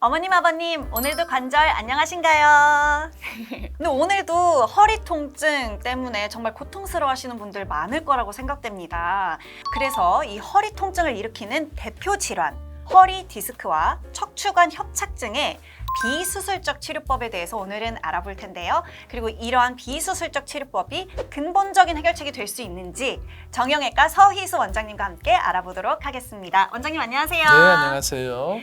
어머님, 아버님, 오늘도 관절 안녕하신가요? 근데 오늘도 허리 통증 때문에 정말 고통스러워하시는 분들 많을 거라고 생각됩니다. 그래서 이 허리 통증을 일으키는 대표 질환, 허리 디스크와 척추관 협착증의 비수술적 치료법에 대해서 오늘은 알아볼 텐데요. 그리고 이러한 비수술적 치료법이 근본적인 해결책이 될 수 있는지 정형외과 서희수 원장님과 함께 알아보도록 하겠습니다. 원장님 안녕하세요. 네, 안녕하세요.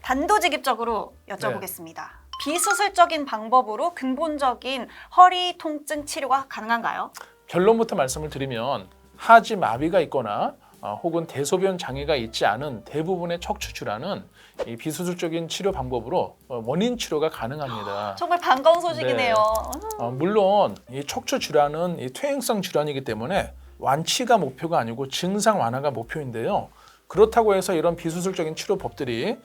단도직입적으로 여쭤보겠습니다. 비수술적인 방법으로 근본적인 허리 통증 치료가 가능한가요? 결론부터 말씀을 드리면 하지 마비가 있거나 혹은 대소변 장애가 있지 않은 대부분의 척추 질환은 이 비수술적인 치료 방법으로 원인 치료가 가능합니다. 정말 반가운 소식이네요. 물론 이 척추 질환은 이 퇴행성 질환이기 때문에 완치가 목표가 아니고 증상 완화가 목표인데요. 그렇다고 해서 이런 비수술적인 치료법들이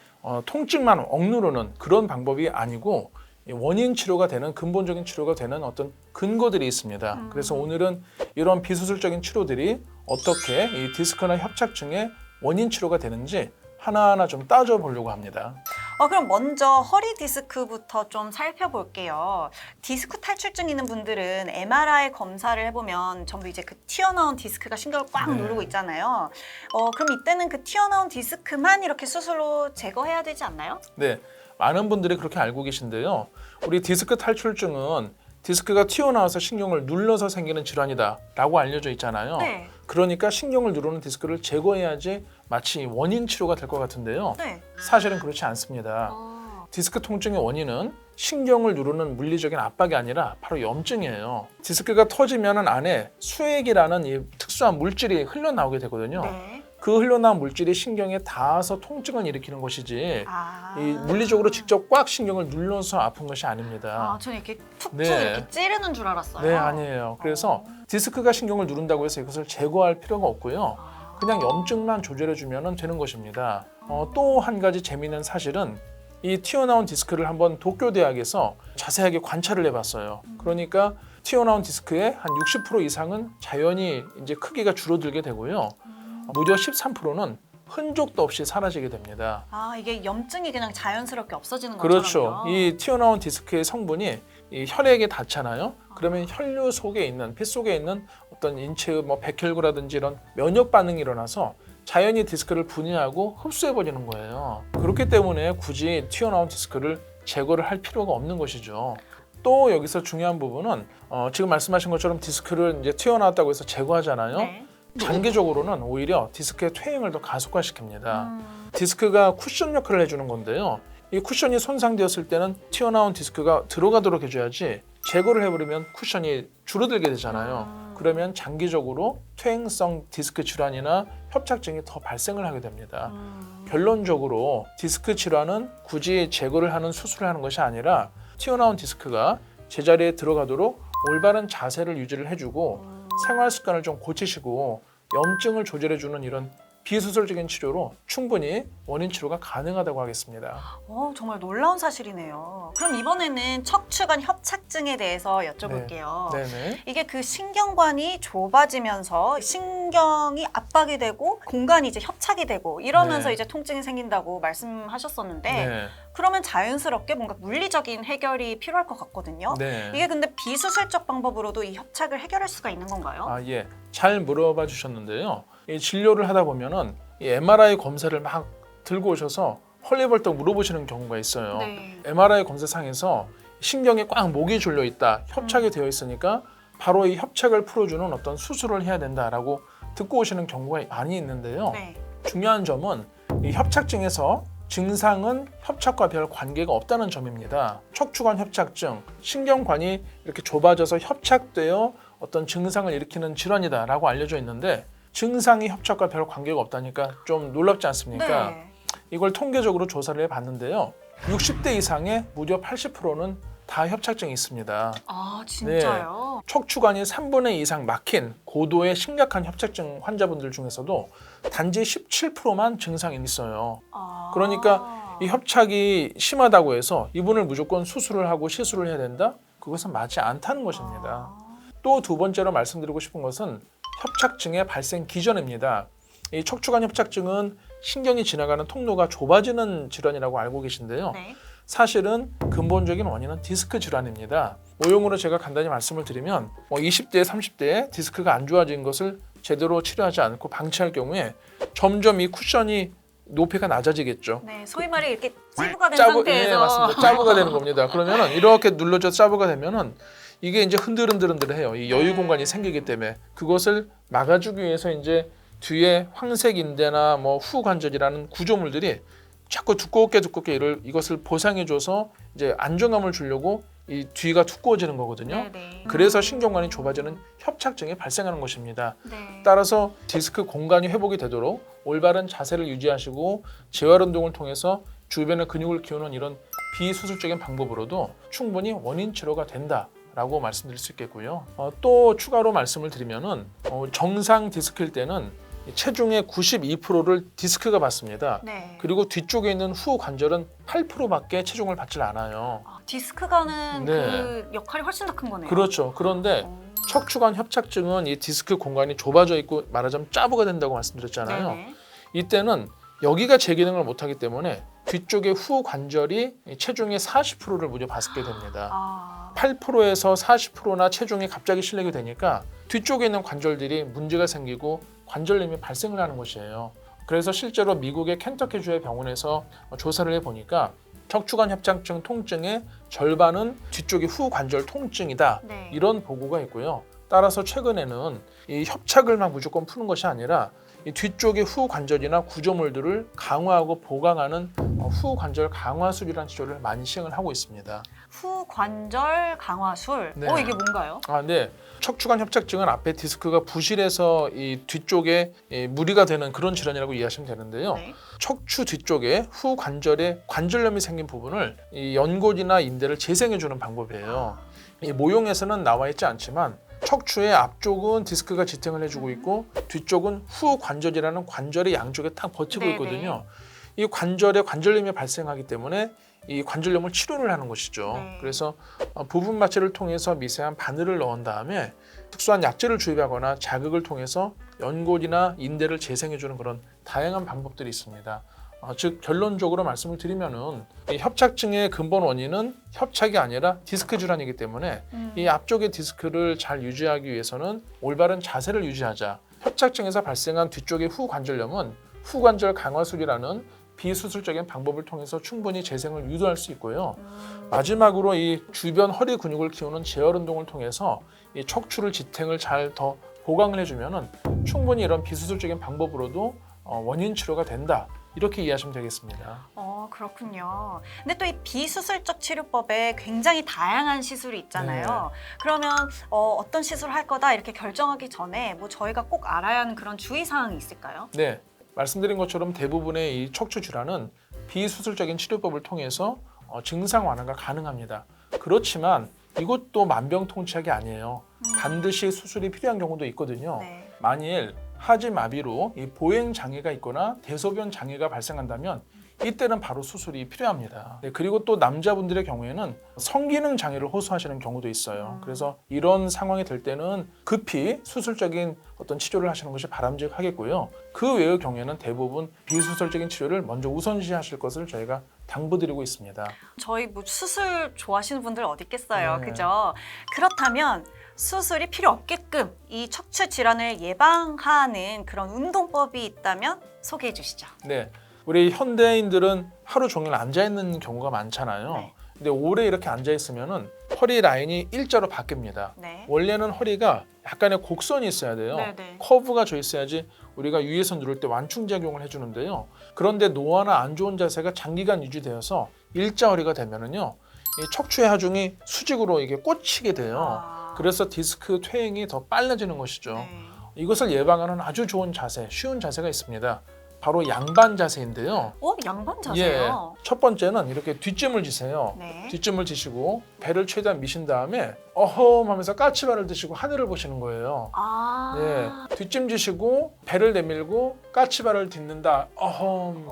통증만 억누르는 그런 방법이 아니고 원인 치료가 되는 근본적인 치료가 되는 어떤 근거들이 있습니다. 그래서 오늘은 이런 비수술적인 치료들이 어떻게 이 디스크나 협착증의 원인 치료가 되는지 하나하나 좀 따져보려고 합니다. 그럼 먼저 허리 디스크부터 좀 살펴볼게요. 디스크 탈출증 있는 분들은 MRI 검사를 해보면 전부 이제 그 튀어나온 디스크가 신경을 꽉 누르고 있잖아요. 그럼 이때는 그 튀어나온 디스크만 이렇게 수술로 제거해야 되지 않나요? 네, 많은 분들이 그렇게 알고 계신데요. 우리 디스크 탈출증은 디스크가 튀어나와서 신경을 눌러서 생기는 질환이다 라고 알려져 있잖아요. 네. 그러니까 신경을 누르는 디스크를 제거해야지 마치 원인 치료가 될 것 같은데요. 네. 사실은 그렇지 않습니다. 디스크 통증의 원인은 신경을 누르는 물리적인 압박이 아니라 바로 염증이에요. 디스크가 터지면 안에 수액이라는 이 특수한 물질이 흘러나오게 되거든요. 네. 그 흘러나온 물질이 신경에 닿아서 통증을 일으키는 것이지 이 물리적으로 직접 꽉 신경을 눌러서 아픈 것이 아닙니다. 저는 이렇게 툭툭 네. 이렇게 찌르는 줄 알았어요. 네, 아니에요. 그래서 디스크가 신경을 누른다고 해서 이것을 제거할 필요가 없고요. 그냥 염증만 조절해주면 되는 것입니다. 또 한 가지 재미있는 사실은 이 튀어나온 디스크를 한번 도쿄대학에서 자세하게 관찰을 해봤어요. 그러니까 튀어나온 디스크의 한 60% 이상은 자연히 이제 크기가 줄어들게 되고요. 무려 13%는 흔적도 없이 사라지게 됩니다. 이게 염증이 그냥 자연스럽게 없어지는 그렇죠. 것처럼요. 이 튀어나온 디스크의 성분이 이 혈액에 닿잖아요. 그러면 혈류 속에 있는 피 속에 있는 어떤 인체의 백혈구라든지 이런 면역 반응이 일어나서 자연히 디스크를 분해하고 흡수해 버리는 거예요. 그렇기 때문에 굳이 튀어나온 디스크를 제거를 할 필요가 없는 것이죠. 또 여기서 중요한 부분은 지금 말씀하신 것처럼 디스크를 이제 튀어나왔다고 해서 제거하잖아요. 네. 장기적으로는 오히려 디스크의 퇴행을 더 가속화시킵니다. 디스크가 쿠션 역할을 해주는 건데요. 이 쿠션이 손상되었을 때는 튀어나온 디스크가 들어가도록 해줘야지 제거를 해버리면 쿠션이 줄어들게 되잖아요. 그러면 장기적으로 퇴행성 디스크 질환이나 협착증이 더 발생을 하게 됩니다. 결론적으로 디스크 질환은 굳이 제거를 하는 수술을 하는 것이 아니라 튀어나온 디스크가 제자리에 들어가도록 올바른 자세를 유지를 해주고 생활 습관을 좀 고치시고 염증을 조절해주는 이런 비수술적인 치료로 충분히 원인 치료가 가능하다고 하겠습니다. 정말 놀라운 사실이네요. 그럼 이번에는 척추관 협착증에 대해서 여쭤볼게요. 네네. 이게 그 신경관이 좁아지면서 신경이 압박이 되고 공간이 이제 협착이 되고 이러면서 네. 이제 통증이 생긴다고 말씀하셨었는데 네. 그러면 자연스럽게 뭔가 물리적인 해결이 필요할 것 같거든요. 네. 이게 근데 비수술적 방법으로도 이 협착을 해결할 수가 있는 건가요? 예. 잘 물어봐 주셨는데요. 이 진료를 하다 보면은 이 MRI 검사를 막 들고 오셔서 헐레벌떡 물어보시는 경우가 있어요. 네. MRI 검사상에서 신경에 꽉 목이 졸려 있다, 협착이 되어 있으니까 바로 이 협착을 풀어주는 어떤 수술을 해야 된다라고 듣고 오시는 경우가 많이 있는데요. 네. 중요한 점은 이 협착증에서 증상은 협착과 별 관계가 없다는 점입니다. 척추관 협착증, 신경관이 이렇게 좁아져서 협착되어 어떤 증상을 일으키는 질환이다라고 알려져 있는데 증상이 협착과 별 관계가 없다니까 좀 놀랍지 않습니까? 네. 이걸 통계적으로 조사를 해봤는데요. 60대 이상의 무려 80%는 다 협착증이 있습니다. 진짜요? 척추관이 3분의 2 이상 막힌 고도의 심각한 협착증 환자분들 중에서도 단지 17%만 증상이 있어요. 그러니까 이 협착이 심하다고 해서 이분을 무조건 수술을 하고 시술을 해야 된다? 그것은 맞지 않다는 것입니다. 또 두 번째로 말씀드리고 싶은 것은 협착증의 발생 기전입니다. 이 척추관 협착증은 신경이 지나가는 통로가 좁아지는 질환이라고 알고 계신데요. 네. 사실은 근본적인 원인은 디스크 질환입니다. 오용으로 제가 간단히 말씀을 드리면 20대, 30대에 디스크가 안 좋아진 것을 제대로 치료하지 않고 방치할 경우에 점점 이 쿠션이 높이가 낮아지겠죠. 네, 소위 말해 이렇게 찌부가 된 짜부, 상태에서. 예, 맞습니다. 짜부가 되는 겁니다. 그러면은 이렇게 눌러져 짜부가 되면은 이게 이제 흔들흔들해요. 이 여유 공간이 생기기 때문에 그것을 막아주기 위해서 이제 뒤에 황색 인대나 뭐 후관절이라는 구조물들이 자꾸 두껍게 이것을 보상해줘서 이제 안정감을 주려고 이 뒤가 두꺼워지는 거거든요. 네네. 그래서 신경관이 좁아지는 협착증이 발생하는 것입니다. 네. 따라서 디스크 공간이 회복이 되도록 올바른 자세를 유지하시고 재활 운동을 통해서 주변의 근육을 키우는 이런 비수술적인 방법으로도 충분히 원인 치료가 된다라고 말씀드릴 수 있겠고요. 또 추가로 말씀을 드리면은 정상 디스크일 때는 체중의 92%를 디스크가 받습니다. 네. 그리고 뒤쪽에 있는 후 관절은 8%밖에 체중을 받질 않아요. 디스크가는 네. 그 역할이 훨씬 더 큰 거네요. 그렇죠. 그런데 어. 척추관 협착증은 이 디스크 공간이 좁아져 있고 말하자면 짜부가 된다고 말씀드렸잖아요. 네네. 이때는 여기가 제 기능을 못하기 때문에 뒤쪽의 후 관절이 체중의 40%를 무려 받게 됩니다. 아. 8%에서 40%나 체중이 갑자기 실리게 되니까 뒤쪽에 있는 관절들이 문제가 생기고 관절염이 발생을 하는 것이에요. 그래서 실제로 미국의 켄터키주의 병원에서 조사를 해보니까 척추관 협착증 통증의 절반은 뒤쪽의 후 관절 통증이다. 네. 이런 보고가 있고요. 따라서 최근에는 이 협착을 막 무조건 푸는 것이 아니라 이 뒤쪽의 후 관절이나 구조물들을 강화하고 보강하는 후 관절 강화술이라는 치료를 많이 시행을 하고 있습니다. 후 관절 강화술. 네. 이게 뭔가요? 네. 척추관 협착증은 앞에 디스크가 부실해서 이 뒤쪽에 무리가 되는 그런 질환이라고 이해하시면 되는데요. 네. 척추 뒤쪽에 후 관절에 관절염이 생긴 부분을 이 연골이나 인대를 재생해주는 방법이에요. 이 모형에서는 나와 있지 않지만 척추의 앞쪽은 디스크가 지탱을 해주고 있고 뒤쪽은 후 관절이라는 관절의 양쪽에 딱 버티고 네네. 있거든요. 이 관절에 관절염이 발생하기 때문에 이 관절염을 치료를 하는 것이죠. 네. 그래서 부분 마취를 통해서 미세한 바늘을 넣은 다음에 특수한 약제를 주입하거나 자극을 통해서 연골이나 인대를 재생해주는 그런 다양한 방법들이 있습니다. 즉 결론적으로 말씀을 드리면은 이 협착증의 근본 원인은 협착이 아니라 디스크 질환이기 때문에 이 앞쪽의 디스크를 잘 유지하기 위해서는 올바른 자세를 유지하자. 협착증에서 발생한 뒤쪽의 후 관절염은 후관절 강화술이라는 비수술적인 방법을 통해서 충분히 재생을 유도할 수 있고요. 마지막으로 이 주변 허리 근육을 키우는 재활 운동을 통해서 이 척추를 지탱을 잘 더 보강을 해주면은 충분히 이런 비수술적인 방법으로도 원인 치료가 된다. 이렇게 이해하시면 되겠습니다. 그렇군요. 근데 또 이 비수술적 치료법에 굉장히 다양한 시술이 있잖아요. 네. 그러면 어떤 시술을 할 거다 이렇게 결정하기 전에 뭐 저희가 꼭 알아야 하는 그런 주의사항이 있을까요? 네, 말씀드린 것처럼 대부분의 이 척추 질환은 비수술적인 치료법을 통해서 증상 완화가 가능합니다. 그렇지만 이것도 만병통치약이 아니에요. 반드시 수술이 필요한 경우도 있거든요. 네. 만일 하지 마비로 이 보행 장애가 있거나 대소변 장애가 발생한다면 이때는 바로 수술이 필요합니다. 네, 그리고 또 남자분들의 경우에는 성기능 장애를 호소하시는 경우도 있어요. 그래서 이런 상황이 될 때는 급히 수술적인 어떤 치료를 하시는 것이 바람직하겠고요. 그 외의 경우에는 대부분 비수술적인 치료를 먼저 우선시하실 것을 저희가 당부드리고 있습니다. 저희 뭐 수술 좋아하시는 분들 어디 있겠어요. 네. 그죠? 그렇다면 수술이 필요 없게끔 이 척추 질환을 예방하는 그런 운동법이 있다면 소개해 주시죠. 네, 우리 현대인들은 하루 종일 앉아 있는 경우가 많잖아요. 네. 근데 오래 이렇게 앉아 있으면은 허리 라인이 일자로 바뀝니다. 네. 원래는 허리가 약간의 곡선이 있어야 돼요. 네네. 커브가 져 있어야지 우리가 위에서 누를 때 완충작용을 해주는데요. 그런데 노화나 안 좋은 자세가 장기간 유지되어서 일자 허리가 되면은요, 이 척추의 하중이 수직으로 이게 꽂히게 돼요. 그래서 디스크 퇴행이 더 빨라지는 것이죠. 네. 이것을 예방하는 아주 좋은 자세, 쉬운 자세가 있습니다. 바로 양반 자세인데요. 양반 자세요? 첫 번째는 이렇게 뒷짐을 지세요. 네. 뒷짐을 지시고 배를 최대한 미신 다음에 어허m 하면서 까치발을 드시고 하늘을 보시는 거예요. 예, 뒷짐 지시고 배를 내밀고 까치발을 딛는다. 어허m.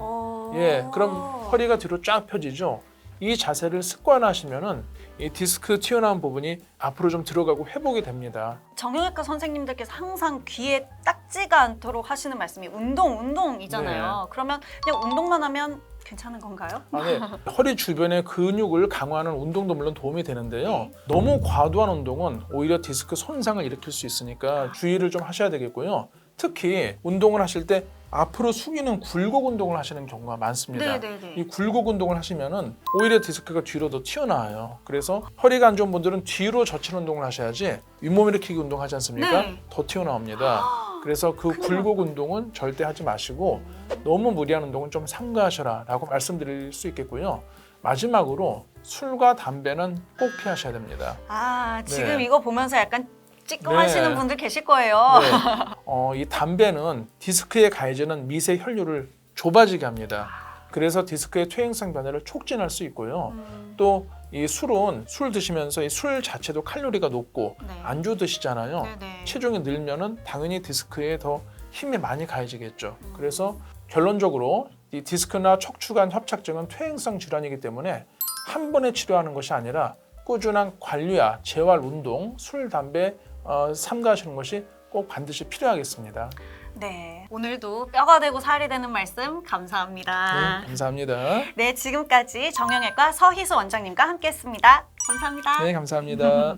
그럼 허리가 뒤로 쫙 펴지죠. 이 자세를 습관하시면은 이 디스크 튀어나온 부분이 앞으로 좀 들어가고 회복이 됩니다. 정형외과 선생님들께서 항상 귀에 딱지가 않도록 하시는 말씀이 운동이잖아요. 그러면 그냥 운동만 하면 괜찮은 건가요? 아니, 허리 주변의 근육을 강화하는 운동도 물론 도움이 되는데요. 너무 과도한 운동은 오히려 디스크 손상을 일으킬 수 있으니까 주의를 좀 하셔야 되겠고요. 특히 운동을 하실 때 앞으로 숙이는 굴곡 운동을 하시는 경우가 많습니다. 이 굴곡 운동을 하시면은 오히려 디스크가 뒤로 더 튀어나와요. 그래서 허리가 안 좋은 분들은 뒤로 젖히는 운동을 하셔야지 윗몸 일으키기 운동 하지 않습니까? 네. 더 튀어나옵니다. 그래서 그 굴곡 운동은 절대 하지 마시고 너무 무리한 운동은 좀 삼가하셔라 라고 말씀드릴 수 있겠고요. 마지막으로 술과 담배는 꼭 피하셔야 됩니다. 아, 지금 네. 이거 보면서 약간 찌끔하시는 네. 분들 계실 거예요. 네. 이 담배는 디스크에 가해지는 미세 혈류를 좁아지게 합니다. 그래서 디스크의 퇴행성 변화를 촉진할 수 있고요. 또 이 술은 술 드시면서 이 술 자체도 칼로리가 높고 네. 안주 드시잖아요. 네네. 체중이 늘면은 당연히 디스크에 더 힘이 많이 가해지겠죠. 그래서 결론적으로 이 디스크나 척추관 협착증은 퇴행성 질환이기 때문에 한 번에 치료하는 것이 아니라 꾸준한 관리와 재활 운동, 술, 담배 삼가하시는 것이 꼭 반드시 필요하겠습니다. 네, 오늘도 뼈가 되고 살이 되는 말씀 감사합니다. 네, 감사합니다. 네, 지금까지 정형외과 서희수 원장님과 함께했습니다. 감사합니다. 네, 감사합니다.